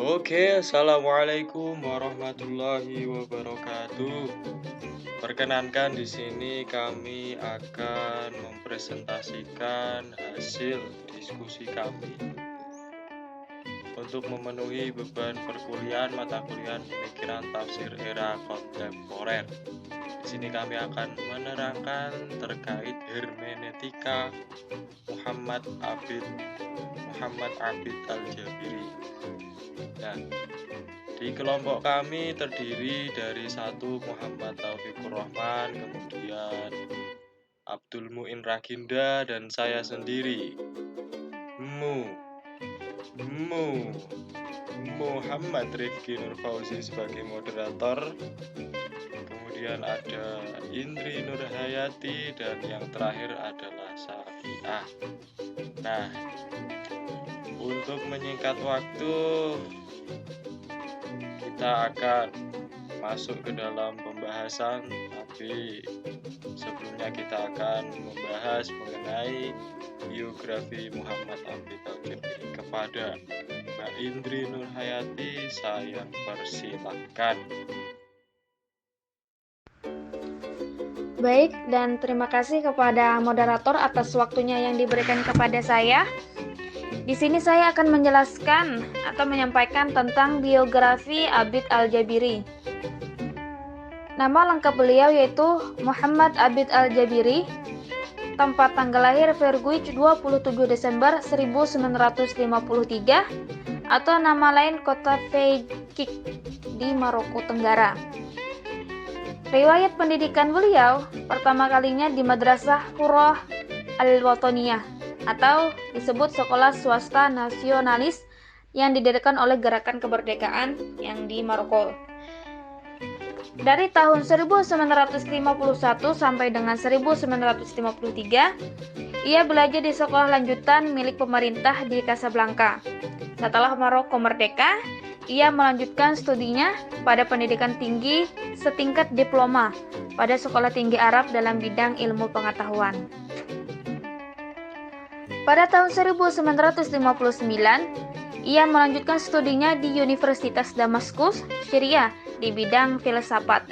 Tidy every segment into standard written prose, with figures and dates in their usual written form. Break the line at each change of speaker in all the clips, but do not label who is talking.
Oke, assalamualaikum warahmatullahi wabarakatuh. Perkenankan di sini kami akan mempresentasikan hasil diskusi kami untuk memenuhi beban perkuliahan mata kuliah pemikiran tafsir era kontemporer. Di sini kami akan menerangkan terkait hermeneutika Muhammad Abid Al-Jabiri. Nah, di kelompok kami terdiri dari satu Muhammad Taufikur Rahman, kemudian Abdul Muin Raginda, dan saya sendiri, Mu, Mu, Muhammad Rifki Nur Fauzi sebagai moderator. Kemudian ada Indri Nurhayati dan yang terakhir adalah Safiah. Nah, untuk menyingkat waktu, kita akan masuk ke dalam pembahasan, tapi sebelumnya kita akan membahas mengenai biografi Muhammad Abid Al-Jabiri. Kepada Mbak Indri Nurhayati, saya persilahkan.
Baik, dan terima kasih kepada moderator atas waktunya yang diberikan kepada saya. Di sini saya akan menjelaskan atau menyampaikan tentang biografi Abid Al-Jabiri. Nama lengkap beliau yaitu Muhammad Abid Al-Jabiri. Tempat tanggal lahir Verguich 27 Desember 1953 atau nama lain kota Fekik di Maroko Tenggara. Riwayat pendidikan beliau pertama kalinya di Madrasah Hurrah Al-Wataniyah atau disebut sekolah swasta nasionalis yang didirikan oleh Gerakan Kemerdekaan yang di Maroko. Dari tahun 1951 sampai dengan 1953, ia belajar di sekolah lanjutan milik pemerintah di Casablanca. Setelah Maroko merdeka, ia melanjutkan studinya pada pendidikan tinggi setingkat diploma pada Sekolah Tinggi Arab dalam bidang ilmu pengetahuan. Pada tahun 1959, ia melanjutkan studinya di Universitas Damaskus, Syria di bidang filsafat.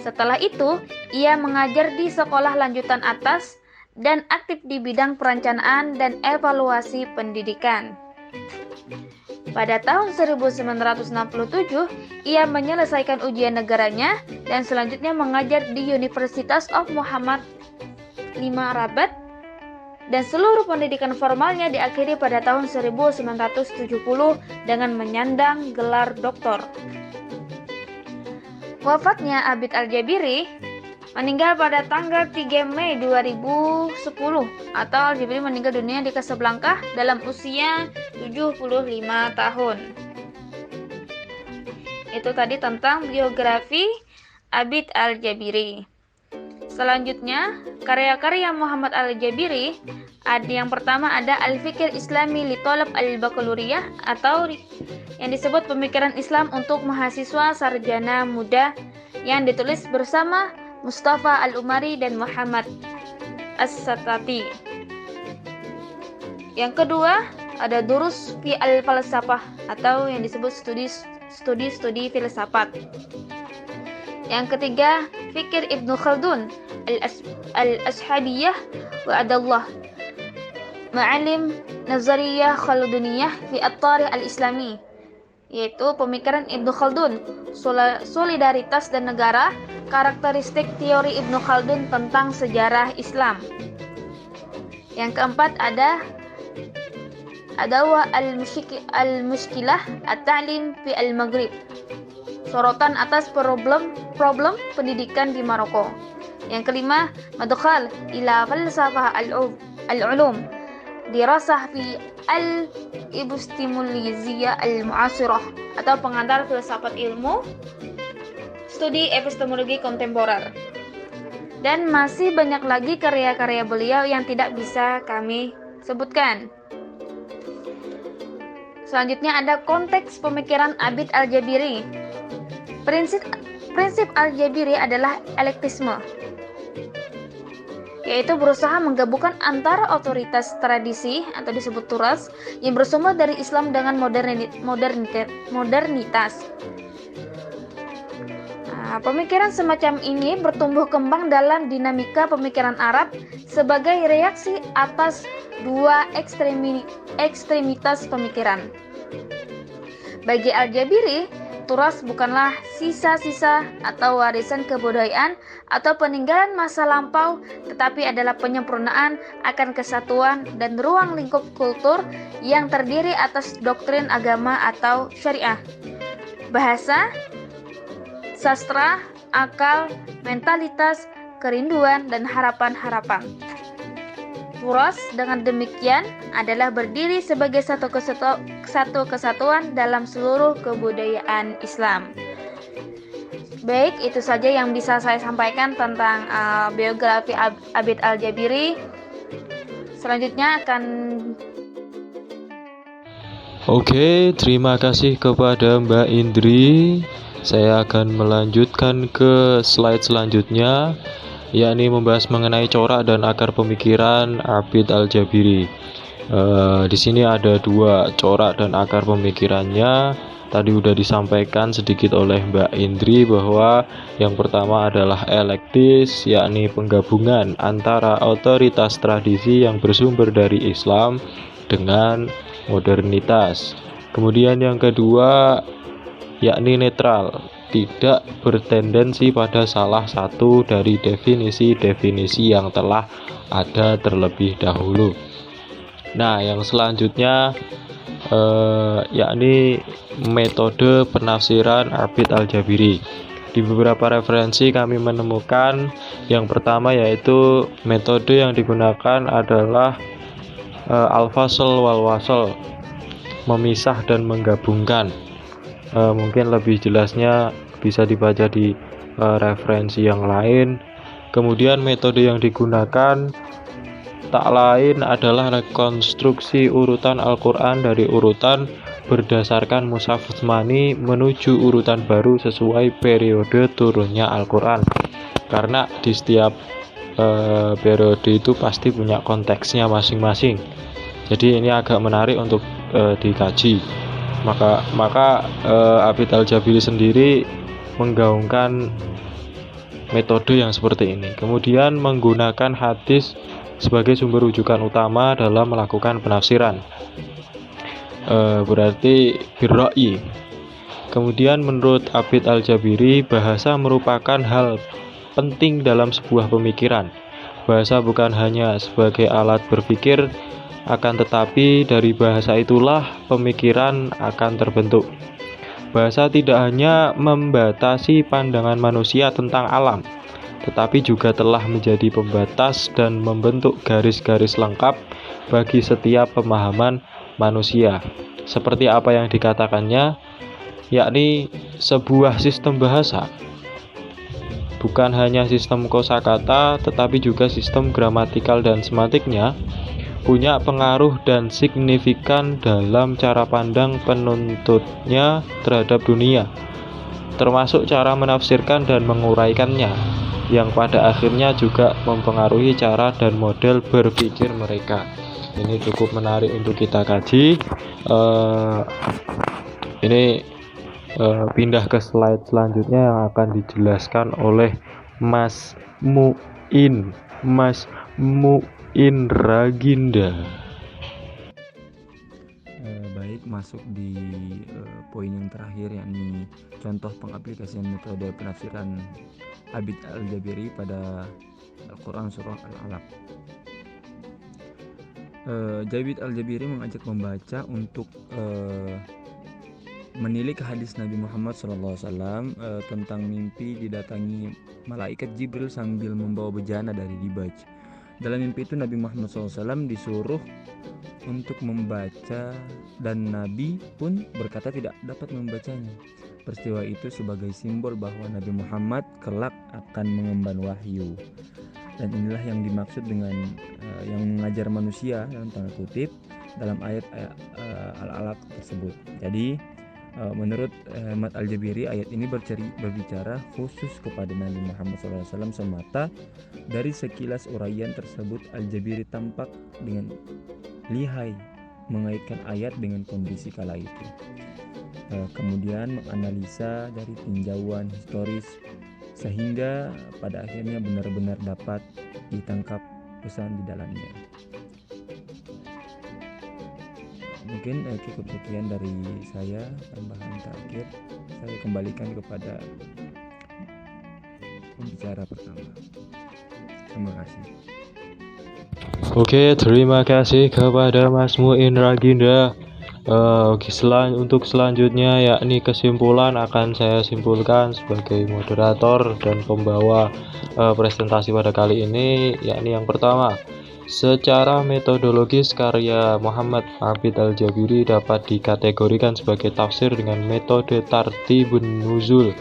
Setelah itu, ia mengajar di sekolah lanjutan atas dan aktif di bidang perencanaan dan evaluasi pendidikan. Pada tahun 1967, ia menyelesaikan ujian negaranya dan selanjutnya mengajar di Universitas of Muhammad V Rabat, dan seluruh pendidikan formalnya diakhiri pada tahun 1970 dengan menyandang gelar doktor. Wafatnya Abid Al-Jabiri meninggal pada tanggal 3 Mei 2010 atau Al-Jabiri meninggal dunia di Casablanca dalam usia 75 tahun. Itu tadi tentang biografi Abid Al-Jabiri. Selanjutnya, karya-karya Muhammad Al-Jabiri, yang pertama ada Al-Fikr Islami li Thalab Al-Bakaluriyah atau yang disebut pemikiran Islam untuk mahasiswa sarjana muda yang ditulis bersama Mustafa Al-Umari dan Muhammad As-Satati. Yang kedua, ada Durus fi Al-Falsafah atau yang disebut studi filsafat. Yang ketiga, Fikir Ibnu Khaldun, Al-Ashabiyah wa Adallah, Ma'alim Nazariyah Khalduniyah fi At-Tarikh Al-Islami, yaitu pemikiran Ibnu Khaldun, solidaritas dan negara, karakteristik teori Ibnu Khaldun tentang sejarah Islam. Yang keempat ada Adawa Al-Mushkilah At-Ta'lim fi Al-Maghrib, sorotan atas problem pendidikan di Maroko. Yang kelima, Madkhal ila Falsafah al-Ulum, dirasah fi al-Epistemologiyah al-Mu'asirah atau pengantar filsafat ilmu, studi epistemologi kontemporer. Dan masih banyak lagi karya-karya beliau yang tidak bisa kami sebutkan. Selanjutnya ada konteks pemikiran Abid Al-Jabiri. Prinsip Al-Jabiri adalah elektisme. yaitu berusaha menggabungkan antara otoritas tradisi atau disebut turas yang bersumber dari Islam dengan modernitas. Pemikiran semacam ini bertumbuh kembang dalam dinamika pemikiran Arab sebagai reaksi atas dua ekstremitas pemikiran. Bagi Al-Jabiri, turas bukanlah sisa-sisa atau warisan kebudayaan atau peninggalan masa lampau, tetapi adalah penyempurnaan akan kesatuan dan ruang lingkup kultur yang terdiri atas doktrin agama atau syariah, bahasa, sastra, akal, mentalitas, kerinduan, dan harapan-harapan. Turas dengan demikian adalah berdiri sebagai satu kesatuan dalam seluruh kebudayaan Islam. Baik, itu saja yang bisa saya sampaikan tentang biografi Abid Al-Jabiri. Selanjutnya akan...
Oke, terima kasih kepada Mbak Indri. Saya akan melanjutkan ke slide selanjutnya, yakni membahas mengenai corak dan akar pemikiran Abid Al-Jabiri. Di sini ada dua corak dan akar pemikirannya. Tadi sudah disampaikan sedikit oleh Mbak Indri bahwa yang pertama adalah eklektis, yakni penggabungan antara otoritas tradisi yang bersumber dari Islam dengan modernitas. Kemudian yang kedua yakni netral, tidak bertendensi pada salah satu dari definisi-definisi yang telah ada terlebih dahulu. Nah, yang selanjutnya yakni metode penafsiran Abid Al-Jabiri. Di beberapa referensi kami menemukan yang pertama yaitu metode yang digunakan adalah al-fasl wal-wasl, memisah dan menggabungkan. Mungkin lebih jelasnya bisa dibaca di referensi yang lain. Kemudian metode yang digunakan tak lain adalah rekonstruksi urutan Al-Quran dari urutan berdasarkan Mushaf Utsmani menuju urutan baru sesuai periode turunnya Al-Quran. Karena di setiap periode itu pasti punya konteksnya masing-masing. Jadi ini agak menarik untuk dikaji. Maka Abid Al-Jabiri sendiri menggaungkan metode yang seperti ini. Kemudian menggunakan hadis sebagai sumber rujukan utama dalam melakukan penafsiran. Berarti birra'i. Kemudian menurut Abid Al-Jabiri, bahasa merupakan hal penting dalam sebuah pemikiran. Bahasa bukan hanya sebagai alat berpikir, akan tetapi dari bahasa itulah pemikiran akan terbentuk. Bahasa tidak hanya membatasi pandangan manusia tentang alam, tetapi juga telah menjadi pembatas dan membentuk garis-garis lengkap bagi setiap pemahaman manusia. Seperti apa yang dikatakannya, yakni sebuah sistem bahasa bukan hanya sistem kosakata, tetapi juga sistem gramatikal dan semantiknya punya pengaruh dan signifikan dalam cara pandang penuntutnya terhadap dunia, termasuk cara menafsirkan dan menguraikannya, yang pada akhirnya juga mempengaruhi cara dan model berpikir mereka. Ini cukup menarik untuk kita kaji. Ini pindah ke slide selanjutnya yang akan dijelaskan oleh Mas Muin Raginda.
Baik, masuk di poin yang terakhir, yakni contoh pengaplikasian metode penafsiran Abid Al-Jabiri pada Al-Quran Surah Al-Alaq. Abid Al-Jabiri mengajak membaca untuk menilik hadis Nabi Muhammad SAW tentang mimpi didatangi malaikat Jibril sambil membawa bejana dari dibaj. Dalam mimpi itu Nabi Muhammad SAW disuruh untuk membaca dan Nabi pun berkata tidak dapat membacanya. Peristiwa itu sebagai simbol bahwa Nabi Muhammad kelak akan mengemban wahyu. Dan inilah yang dimaksud dengan yang mengajar manusia dalam tanda kutip dalam ayat Al-Alaq tersebut. Jadi Menurut Ahmad Al-Jabiri, ayat ini berbicara khusus kepada Nabi Muhammad SAW semata. Dari sekilas uraian tersebut, Al-Jabiri tampak dengan lihai mengaitkan ayat dengan kondisi kala itu. Kemudian menganalisa dari tinjauan historis sehingga pada akhirnya benar-benar dapat ditangkap pesan di dalamnya. Mungkin cukup sekian dari saya. Tambahan terakhir saya kembalikan kepada pembicara pertama. Terima kasih.
Oke, terima kasih kepada Mas Muin Raginda. Untuk selanjutnya yakni kesimpulan akan saya simpulkan sebagai moderator dan pembawa presentasi pada kali ini, yakni yang pertama, secara metodologis karya Muhammad Abid Al-Jabiri dapat dikategorikan sebagai tafsir dengan metode tartibun nuzul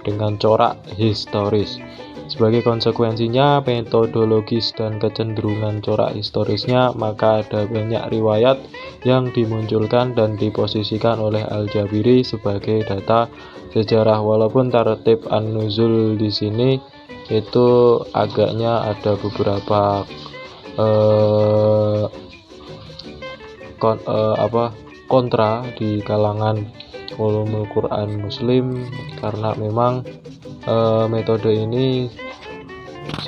dengan corak historis. Sebagai konsekuensinya metodologis dan kecenderungan corak historisnya, maka ada banyak riwayat yang dimunculkan dan diposisikan oleh Al-Jabiri sebagai data sejarah. Walaupun tartib an-nuzul di sini itu agaknya ada beberapa kontra di kalangan ulumul Quran Muslim, karena memang metode ini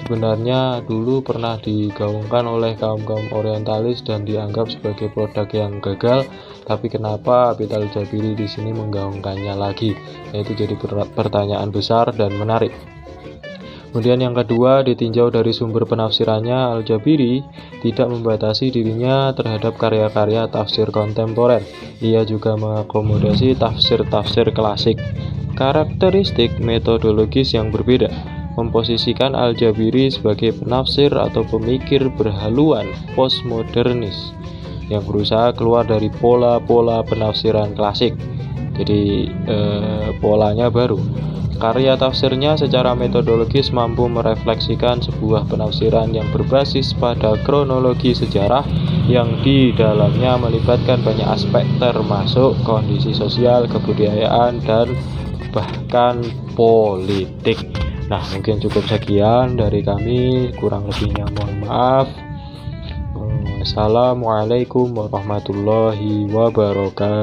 sebenarnya dulu pernah digaungkan oleh kaum-kaum orientalis dan dianggap sebagai produk yang gagal, tapi kenapa Abid Al-Jabiri di sini menggaungkannya lagi? Nah, itu jadi pertanyaan besar dan menarik. Kemudian yang kedua, ditinjau dari sumber penafsirannya, Al-Jabiri tidak membatasi dirinya terhadap karya-karya tafsir kontemporer. Ia juga mengakomodasi tafsir-tafsir klasik. Karakteristik metodologis yang berbeda memposisikan Al-Jabiri sebagai penafsir atau pemikir berhaluan postmodernis yang berusaha keluar dari pola-pola penafsiran klasik. Jadi polanya baru. Karya tafsirnya secara metodologis mampu merefleksikan sebuah penafsiran yang berbasis pada kronologi sejarah yang di dalamnya melibatkan banyak aspek termasuk kondisi sosial, kebudayaan, dan bahkan politik. Nah, mungkin cukup sekian dari kami, kurang lebihnya mohon maaf. Assalamualaikum warahmatullahi wabarakatuh.